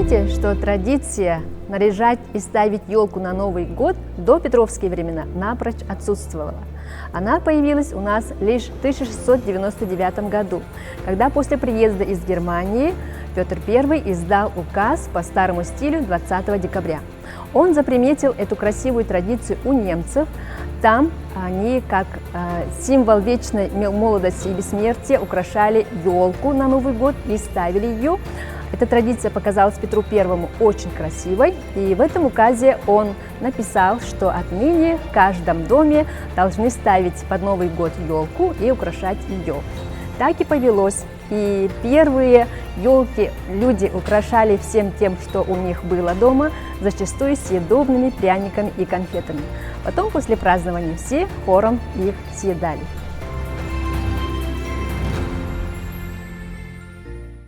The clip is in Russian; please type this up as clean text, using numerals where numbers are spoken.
знаете, что традиция наряжать и ставить елку на Новый год до петровские времена напрочь отсутствовала. Она появилась у нас лишь в 1699 году, когда после приезда из Германии Петр I издал указ по старому стилю 20 декабря. Он заприметил эту красивую традицию у немцев. Там они, как символ вечной молодости и бессмертия, украшали елку на Новый год и ставили ее. Эта традиция показалась Петру I очень красивой, и в этом указе он написал, что отныне в каждом доме должны ставить под Новый год елку и украшать ее. Так и повелось. И первые елки люди украшали всем тем, что у них было дома, зачастую съедобными пряниками и конфетами. Потом, после празднования, все хором их съедали.